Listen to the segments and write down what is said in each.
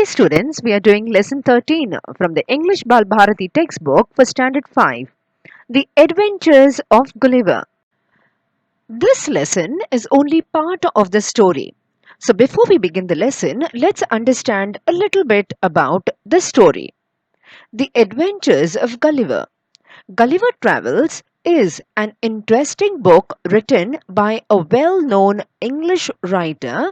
Today, students, we are doing lesson 13 from the English Bal Bharati textbook for Standard 5, The Adventures of Gulliver. This lesson is only part of the story. So, before we begin the lesson, let's understand a little bit about the story. The Adventures of Gulliver. Gulliver Travels is an interesting book written by a well known English writer,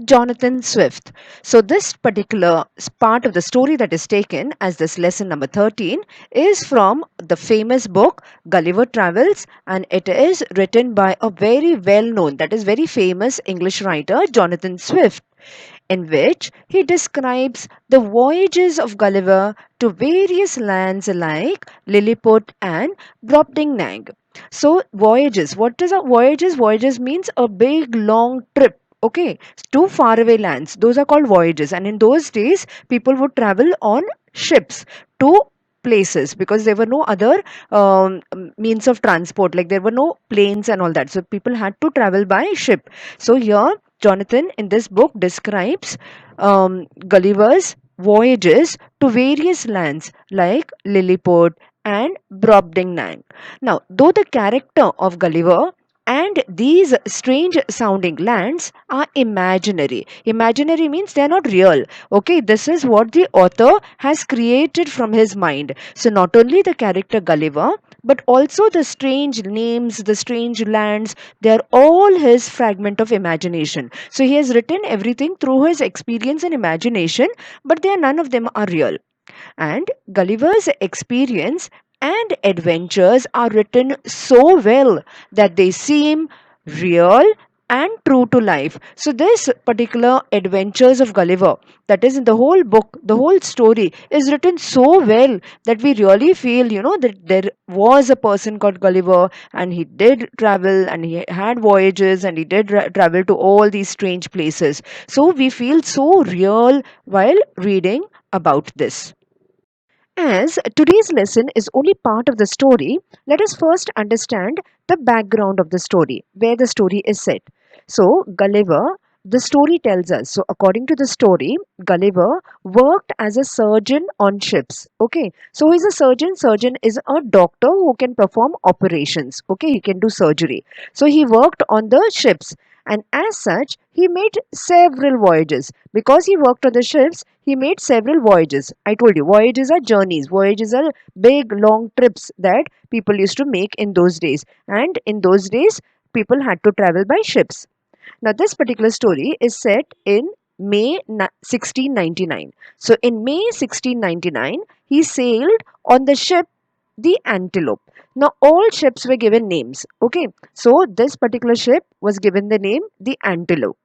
Jonathan Swift. So, this particular part of the story that is taken as this lesson number 13 is from the famous book Gulliver Travels, and it is written by a very well known, that is, very famous English writer, Jonathan Swift, in which he describes the voyages of Gulliver to various lands like Lilliput and Brobdingnag. So, voyages. What is a voyages? Voyages means a big long trip. Okay, to faraway lands. Those are called voyages. And in those days, people would travel on ships to places because there were no other means of transport, like there were no planes and all that, so people had to travel by ship. So here Jonathan in this book describes Gulliver's voyages to various lands like Lilliput and Brobdingnag. Now, though the character of Gulliver and these strange sounding lands are imaginary. Imaginary means they are not real. Okay, this is what the author has created from his mind. So, not only the character Gulliver, but also the strange names, the strange lands, they are all his fragment of imagination. So, he has written everything through his experience and imagination, but they are, none of them are real. And Gulliver's experience and adventures are written so well that they seem real and true to life. So, this particular adventures of Gulliver, that is in the whole book, the whole story is written so well that we really feel, that there was a person called Gulliver and he did travel and he had voyages and he did travel to all these strange places. So, we feel so real while reading about this. As today's lesson is only part of the story, let us first understand the background of the story, where the story is set. So, Gulliver, the story tells us. So, according to the story, Gulliver worked as a surgeon on ships. Okay, so he's a surgeon. Surgeon is a doctor who can perform operations. Okay, he can do surgery. So, he worked on the ships, and as such, he made several voyages. Because he worked on the ships, he made several voyages. I told you, voyages are journeys. Voyages are big, long trips that people used to make in those days. And in those days, people had to travel by ships. Now, this particular story is set in May 1699. So, in May 1699, he sailed on the ship the Antelope. Now, all ships were given names. Okay, so this particular ship was given the name the Antelope.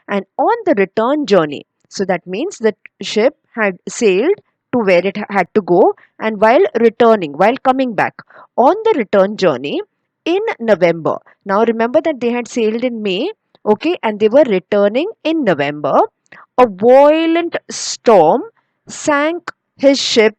And on the return journey, so that means the ship had sailed to where it had to go, and while returning, while coming back on the return journey in November. Now remember that they had sailed in May, okay, and they were returning in November. A violent storm sank his ship.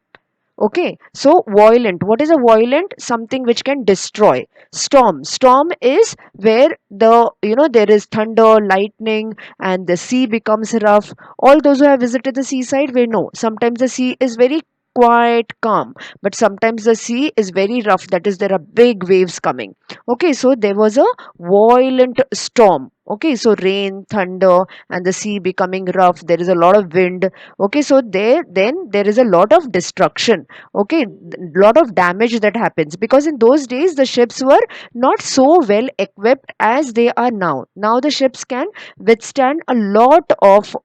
Okay, so violent. What is a violent? Something which can destroy. Storm. Storm is where there is thunder, lightning, and the sea becomes rough. All those who have visited the seaside will know. Sometimes the sea is very quite calm, but sometimes the sea is very rough. That is, there are big waves coming. Okay, so there was a violent storm. Okay, so rain, thunder, and the sea becoming rough. There is a lot of wind. Okay, so there is a lot of destruction. Okay, lot of damage that happens because in those days the ships were not so well equipped as they are now. Now the ships can withstand a lot of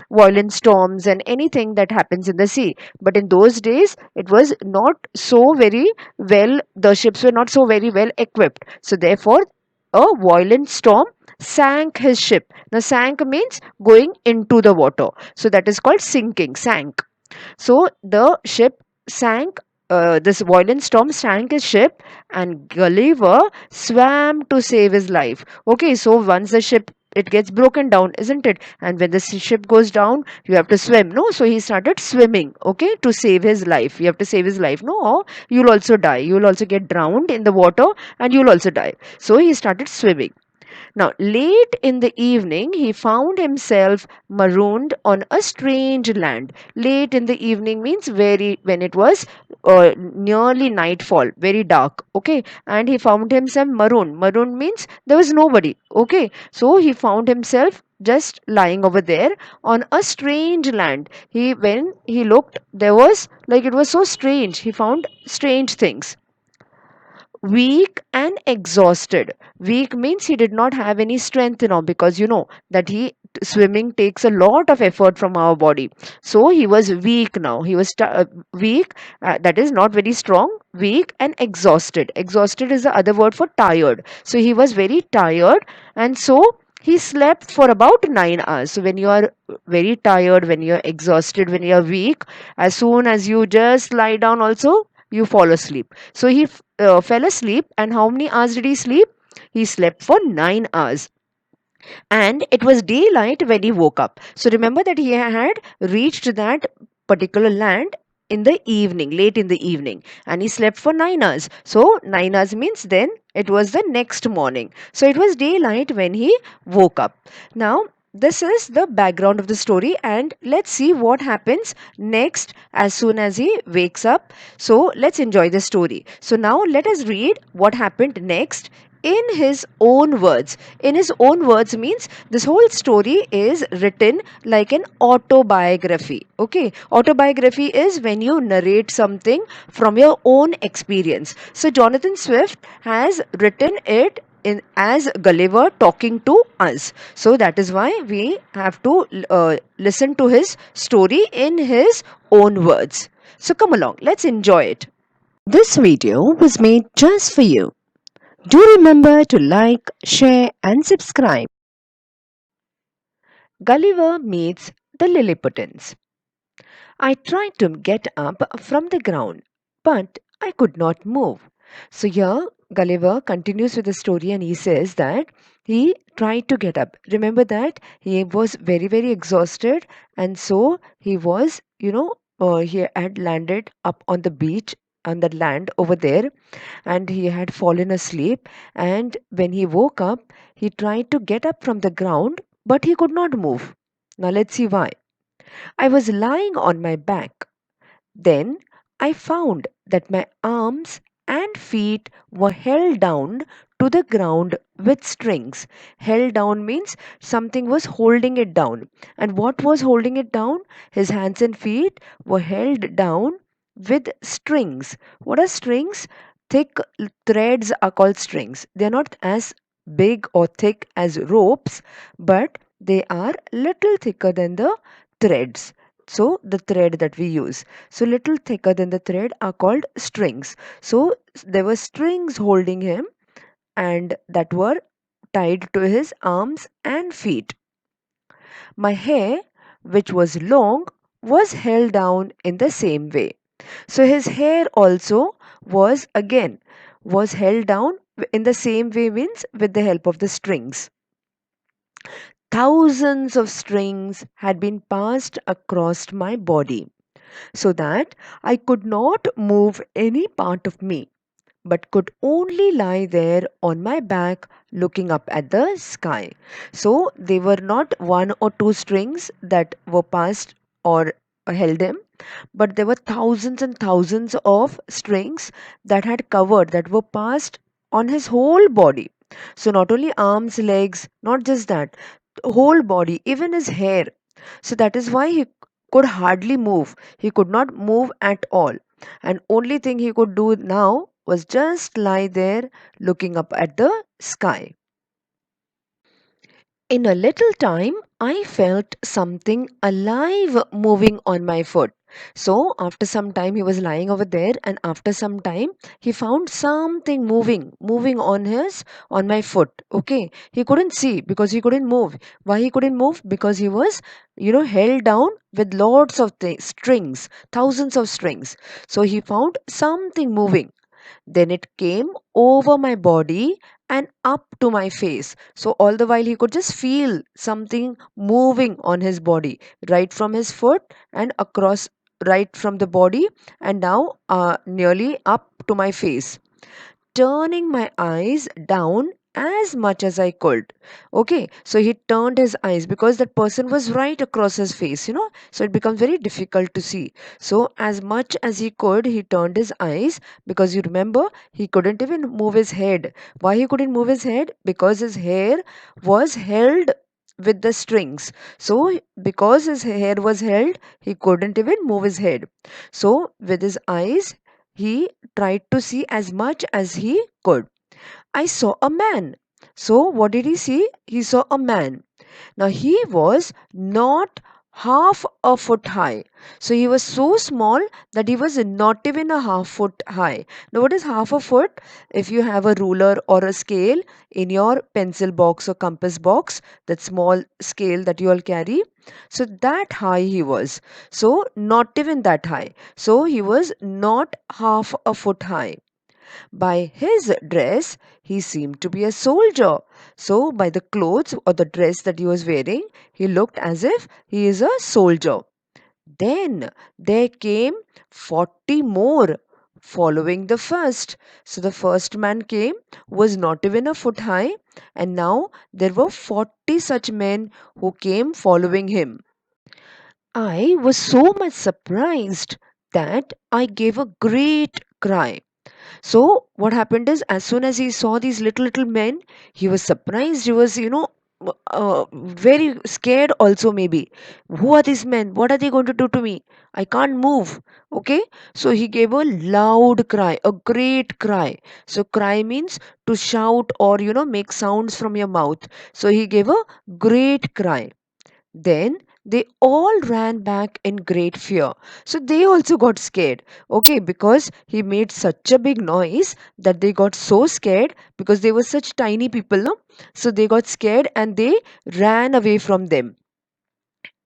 violent storms and anything that happens in the sea, but in those days it was not so very well, the ships were not so very well equipped, so therefore a violent storm sank his ship. Now sank means going into the water, so that is called sinking, sank. So the ship sank. This violent storm sank his ship, and Gulliver swam to save his life. Okay, so once the ship, it gets broken down, isn't it? And when the ship goes down, you have to swim. No, so he started swimming. Okay, to save his life. You have to save his life. No, or you'll also die. You'll also get drowned in the water, and you'll also die. So he started swimming. Now, late in the evening, he found himself marooned on a strange land. Late in the evening means very when it was nearly nightfall, very dark. Okay, and he found himself marooned. Marooned means there was nobody. Okay, so he found himself just lying over there on a strange land. He when he looked, there was like it was so strange. He found strange things. Weak and exhausted. Weak means he did not have any strength now, because you know that he swimming takes a lot of effort from our body. So he was weak now. He was weak, that is not very strong. Weak and exhausted. Exhausted is the other word for tired. So he was very tired, and so he slept for about 9 hours. So when you are very tired, when you are exhausted, when you are weak, as soon as you just lie down also, you fall asleep. So he fell asleep, and how many hours did he sleep? He slept for 9 hours, and it was daylight when he woke up. So remember that he had reached that particular land in the evening, late in the evening, and he slept for 9 hours. So 9 hours means then it was the next morning. So it was daylight when he woke up. Now this is the background of the story, and let's see what happens next as soon as he wakes up. So let's enjoy the story. So now let us read what happened next in his own words. In his own words means this whole story is written like an autobiography. Okay, autobiography is when you narrate something from your own experience. So Jonathan Swift has written it in as Gulliver talking to us. So that is why we have to listen to his story in his own words. So come along, let's enjoy it. This video was made just for you. Do remember to like, share, and subscribe. Gulliver meets the Lilliputans. I tried to get up from the ground, but I could not move. So here Gulliver continues with the story, and he says that he tried to get up. Remember that he was very, very exhausted, and so he was, he had landed up on the beach, on the land over there, and he had fallen asleep. And when he woke up, he tried to get up from the ground, but he could not move. Now let's see why. I was lying on my back. Then I found that my arms and feet were held down to the ground with strings. Held down means something was holding it down. And what was holding it down? His hands and feet were held down with strings. What are strings? Thick threads are called strings. They are not as big or thick as ropes, but they are little thicker than the threads. So the thread that we use, so little thicker than the thread, are called strings. So there were strings holding him, and that were tied to his arms and feet. My hair, which was long, was held down in the same way. So his hair also was held down in the same way, means with the help of the strings. Thousands of strings had been passed across my body, so that I could not move any part of me, but could only lie there on my back looking up at the sky. So they were not one or two strings that were passed or held him, but there were thousands and thousands of strings that were passed on his whole body. So not only arms, legs, not just that, whole body, even his hair. So that is why he could hardly move. He could not move at all. And only thing he could do now was just lie there looking up at the sky. In a little time, I felt something alive moving on my foot. So, after some time, he was lying over there, and after some time, he found something moving on my foot. Okay, he couldn't see because he couldn't move. Why he couldn't move? Because he was, held down with lots of strings, thousands of strings. So, he found something moving. Then it came over my body and up to my face. So, all the while, he could just feel something moving on his body, right from his foot and across, right from the body, and now nearly up to my face. Turning my eyes down, as much as I could. Okay, so he turned his eyes because that person was right across his face, so it becomes very difficult to see. So, as much as he could, he turned his eyes because you remember he couldn't even move his head. Why he couldn't move his head? Because his hair was held with the strings. So, because his hair was held, he couldn't even move his head. So, with his eyes, he tried to see as much as he could. I saw a man. So, what did he see? He saw a man. Now, he was not half a foot high. So, he was so small that he was not even a half foot high. Now, what is half a foot? If you have a ruler or a scale in your pencil box or compass box, that small scale that you all carry, so that high he was. So, not even that high. So, he was not half a foot high. By his dress, he seemed to be a soldier. So, by the clothes or the dress that he was wearing, he looked as if he is a soldier. Then there came 40 more following the first. So, the first man came, was not even a foot high, and now there were 40 such men who came following him. I was so much surprised that I gave a great cry. So what happened is, as soon as he saw these little men, he was surprised. He was, very scared also maybe. Who are these men? What are they going to do to me? I can't move. Okay. So he gave a loud cry, a great cry. So cry means to shout or, make sounds from your mouth. So he gave a great cry. Then they all ran back in great fear. So they also got scared. Okay, because he made such a big noise that they got so scared because they were such tiny people, no? So they got scared and they ran away from them.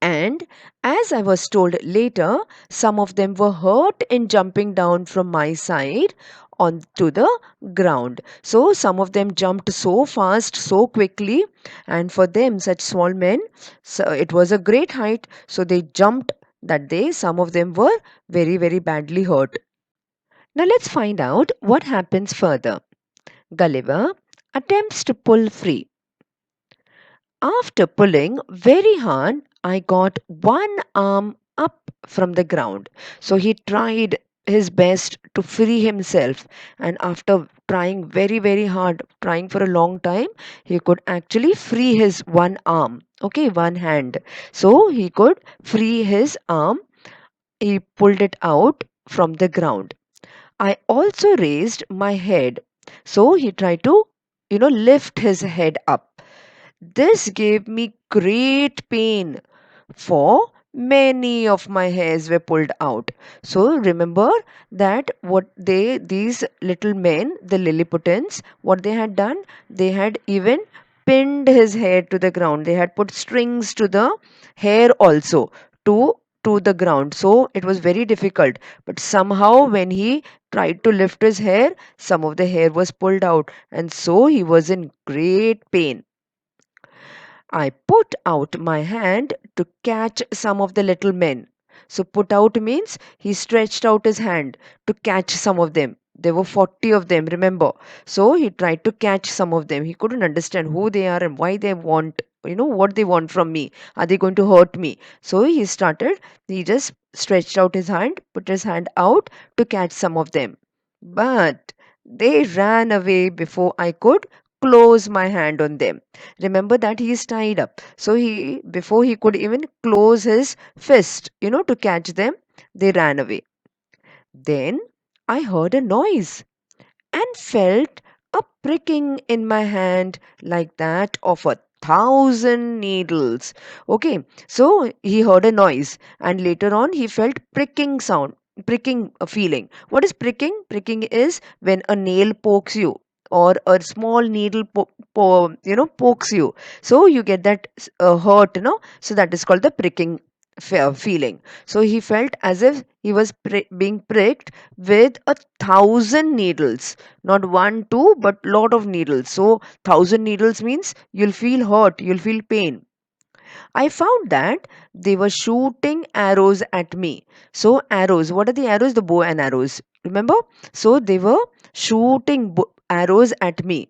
And as I was told later, some of them were hurt in jumping down from my side onto the ground. So some of them jumped so fast, so quickly, and for them, such small men, so it was a great height. So they jumped that day. Some of them were very, very badly hurt. Now let's find out what happens further. Gulliver attempts to pull free. After pulling very hard, I got one arm up from the ground. So he tried his best to free himself, and after trying very, very hard, trying for a long time, he could actually free his one arm. Okay, one hand. So he could free his arm. He pulled it out from the ground. I also raised my head. So he tried to, lift his head up. This gave me great pain, for many of my hairs were pulled out. So remember that what these little men, the Lilliputians, what they had done, they had even pinned his hair to the ground. They had put strings to the hair also to to the ground. So it was very difficult. But somehow when he tried to lift his hair, some of the hair was pulled out, and so he was in great pain. I put out my hand to catch some of the little men. So, put out means he stretched out his hand to catch some of them. There were 40 of them, remember. So, he tried to catch some of them. He couldn't understand who they are and why they want, what they want from me. Are they going to hurt me? So, he just stretched out his hand, put his hand out to catch some of them. But they ran away before I could close my hand on them. Remember that he is tied up. So he before he could even close his fist, to catch them, they ran away. Then I heard a noise and felt a pricking in my hand like that of 1,000 needles. Okay, so he heard a noise and later on he felt pricking sound, pricking feeling. What is pricking? Pricking is when a nail pokes you or a small needle pokes you, so you get that hurt, so that is called the pricking feeling. So he felt as if he was being pricked with 1,000 needles, not one two but lot of needles. So 1,000 needles means you'll feel hurt, you'll feel pain. I found that they were shooting arrows at me. So arrows, what are the arrows? The bow and arrows, remember? So they were shooting arrows at me.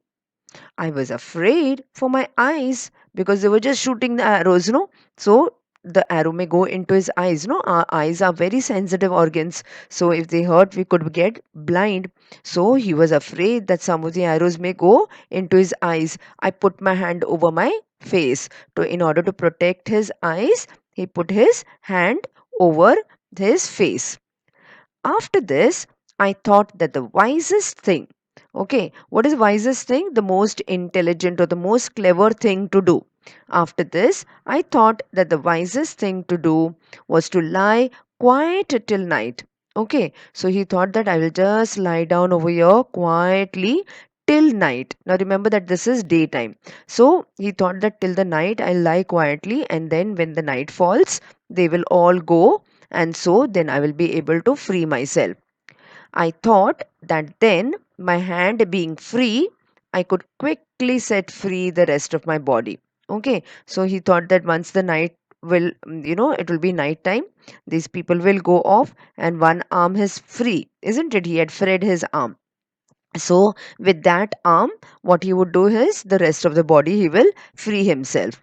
I was afraid for my eyes because they were just shooting the arrows, no? So the arrow may go into his eyes, no? Our eyes are very sensitive organs. So if they hurt, we could get blind. So he was afraid that some of the arrows may go into his eyes. I put my hand over my face in order to protect his eyes. He put his hand over his face. After this, I thought that the wisest thing, okay, what is wisest thing? The most intelligent or the most clever thing to do. After this, I thought that the wisest thing to do was to lie quiet till night. Okay, so he thought that I will just lie down over here quietly till night. Now remember that this is daytime. So he thought that till the night I'll lie quietly, and then when the night falls, they will all go, and so then I will be able to free myself. I thought that then, my hand being free, I could quickly set free the rest of my body. Okay, so he thought that once the night will, it will be night time, these people will go off, and one arm is free, isn't it? He had freed his arm. So, with that arm, what he would do is the rest of the body he will free himself.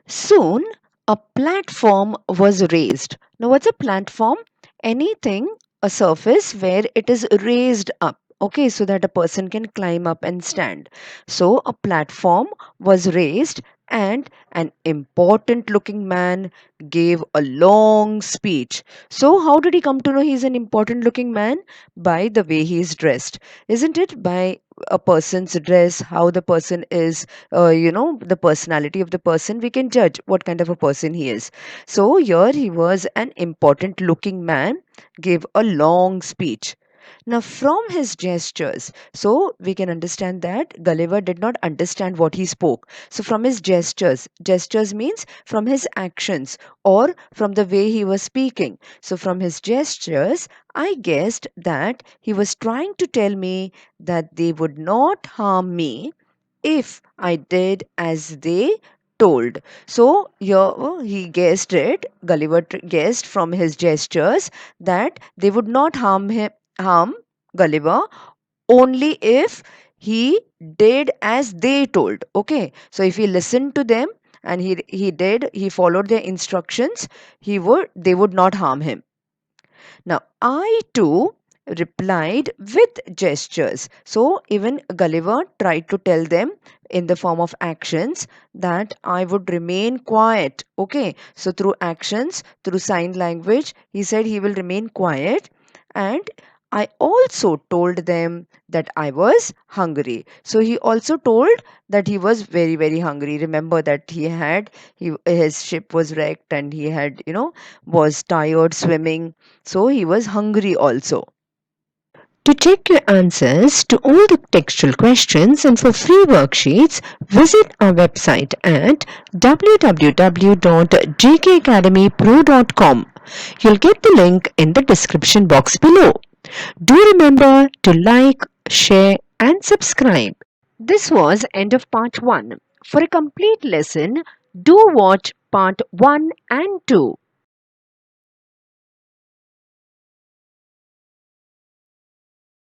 Soon, a platform was raised. Now, what's a platform? Anything, a surface where it is raised up. Okay, so that a person can climb up and stand. So, a platform was raised, and an important looking man gave a long speech. So, how did he come to know he's an important looking man? By the way he is dressed, isn't it? By a person's dress, how the person is, the personality of the person, we can judge what kind of a person he is. So here he was an important looking man, gave a long speech. Now, from his gestures, so we can understand that Gulliver did not understand what he spoke. So, from his gestures means from his actions or from the way he was speaking. So, from his gestures, I guessed that he was trying to tell me that they would not harm me if I did as they told. So here he guessed it. Gulliver guessed from his gestures that they would not harm Gulliver only if he did as they told. Okay, so if he listened to them and he followed their instructions, they would not harm him. Now, I too replied with gestures. So, even Gulliver tried to tell them in the form of actions that I would remain quiet. Okay, so through actions, through sign language, he said he will remain quiet. And I also told them that I was hungry. So he also told that he was very, very hungry. Remember that his ship was wrecked and he had, was tired swimming. So he was hungry also. To check your answers to all the textual questions and for free worksheets, visit our website at www.jkacademypro.com. You'll get the link in the description box below. Do remember to like, share and subscribe. This was end of part 1. For a complete lesson, do watch part 1 and 2.